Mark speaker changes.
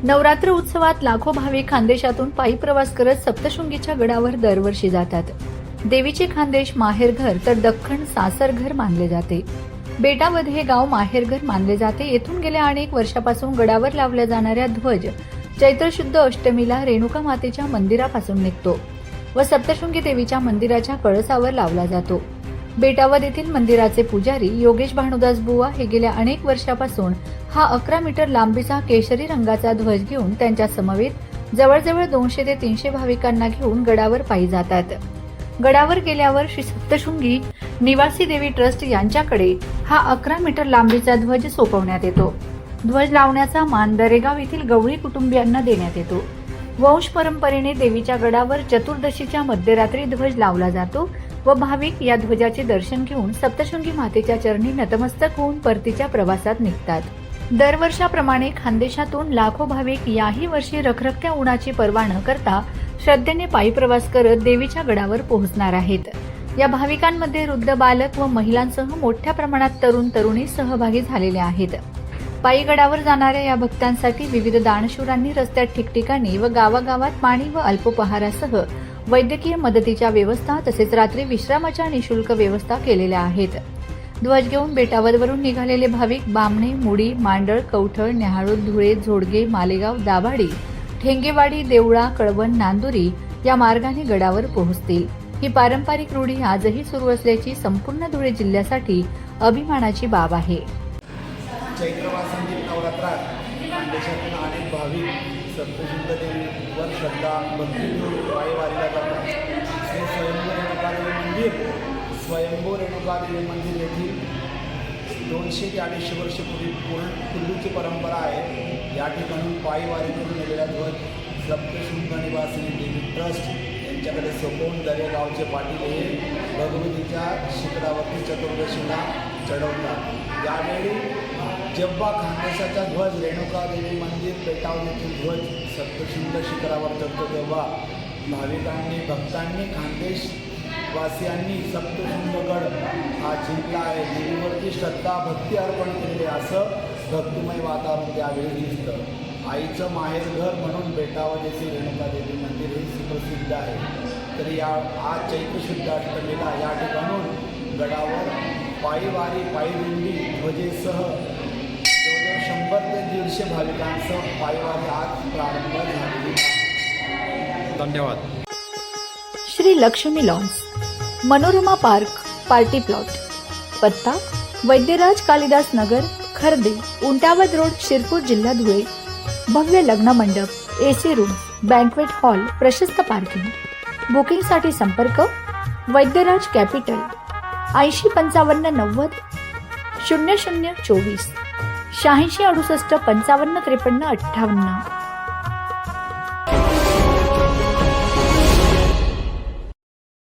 Speaker 1: नवरात्र उत्सवात लाखो भाविक खानदेशातून पायी प्रवास करत सप्तशृंगीच्या गडावर दरवर्षी जातात। देवीचे खानदेश माहेरघर तर दख्खन सासरघर मानले जाते। बेटावद हे गाव माहेरघर मानले जाते। येथून गेल्या अनेक वर्षापासून गडावर लावल्या जाणाऱ्या ध्वज चैत्र शुद्ध अष्टमीला रेणुका मातेच्या मंदिरापासून निघतो व सप्तशृंगी देवीच्या मंदिराच्या कळसावर लावला जातो। बेटावद येथील मंदिराचे पुजारी योगेश भानुदास बुवा हे गेल्या अनेक वर्षापासून हा 11 मीटर लांबीचा केशरी रंगाचा ध्वज घेऊन त्यांच्या समवेत जवळजवळ 200 ते 300 भाविकांना घेऊन गडावर पायी जातात। गडावर गेल्यावर श्री सप्तशृंगी निवासी देवी ट्रस्ट यांच्याकडे हा 11 मीटर लांबीचा ध्वज सोपवण्यात येतो। ध्वज लावण्याचा मान दरेगाव येथील गवळी कुटुंबियांना देण्यात येतो। वंश परंपरेने देवीच्या गडावर चतुर्दशीच्या मध्यरात्री ध्वज लावला जातो व भाविक या ध्वजाचे दर्शन घेऊन सप्तशृंगी मातेच्या चरणी नतमस्तक होऊन परतीच्या प्रवासात निघतात। दरवर्षाप्रमाणे खानदेशातून लाखो भाविक याही वर्षी रखरखत्या उन्हाची पर्वा न करता श्रद्धेने पायी प्रवास करत देवीच्या गडावर पोहोचणार आहेत। या भाविकांमध्ये वृद्ध बालक व महिलांसह मोठ्या प्रमाणात तरुण तरुणी सहभागी झालेले आहेत। पायी गडावर जाणाऱ्या या भक्तांसाठी विविध दानशूरांनी रस्त्यात ठिकठिकाणी व गावागावात पाणी व अल्पोपहारासह वैद्यकीय मदतीच्या व्यवस्था तसेच रात्री विश्रामाच्या निशुल्क व्यवस्था केलेल्या आहेत। ध्वज घेऊन बेटावदवरून निघालेले भाविक बामणे, मुडी, मांडळ, कवठळ, न्याहाळूद, धुळे, झोडगे, मालेगाव, दाभाडी, ठेंगेवाडी, देवळा, कळवण, नांदुरी या मार्गाने गडावर पोहोचतील। ही पारंपरिक रूढी आजही सुरू असल्याची संपूर्ण धुळे जिल्ह्यासाठी अभिमानाची बाब आहे।
Speaker 2: चैत्रवासांतील नवरात्रात खानदेशातून अनेक भाविक सप्तशृंग देवीवर श्रद्धा भक्ती घेऊन पायी वारीला जातात। श्री स्वयंभू रेणुका देवी मंदिर येथील 200 ते 250 वर्षपूर्वी पूर्वीची परंपरा आहे। या ठिकाणी पायी वारी करून गेलेला ध्वज सप्तशृंग निवासी देवी ट्रस्ट यांच्याकडे सोपवून दरेगावचे पाटील हे भगवतीच्या शिखरावरती चतुर्दशीला चढवतात। यावेळी जेव्हा खानदेशाचा ध्वज रेणुका देवी मंदिर बेटावद येथील ध्वज सप्तशृंग शिखरावर चढतो तेव्हा भाविकांनी भक्तांनी खानदेशवासियांनी सप्तशृंगगड हा जिंकला आहे, देवीवरती श्रद्धा भक्ती अर्पण केलेली असं भक्तिमय वातावरण त्यावेळी दिसतं। आईचं माहेरघर म्हणून बेटावद येथील रेणुका देवी मंदिर हे सुप्रसिद्ध आहे। तरी आज चैत्र शुद्ध अष्टमीला या ठिकाणून गडावर पायी दिंडी ध्वजेसह 100 ते 150 भाविकांसह पायीवारी आज प्रारंभ झाली आहे।
Speaker 3: धन्यवाद।
Speaker 1: Shri Lakshmi lawns, Manorama park, party plot, पत्ता वैद्यराज कालिदास नगर, खर्दे, उंटावद रोड, शिरपूर, जिल्हा धुळे। भव्य लग्न मंडप, एसी रूम, बँक्वेट हॉल, प्रशस्त पार्किंग। बुकिंगसाठी संपर्क वैद्यराज कॅपिटल 80 55 90 0024 86 68 55 53 58।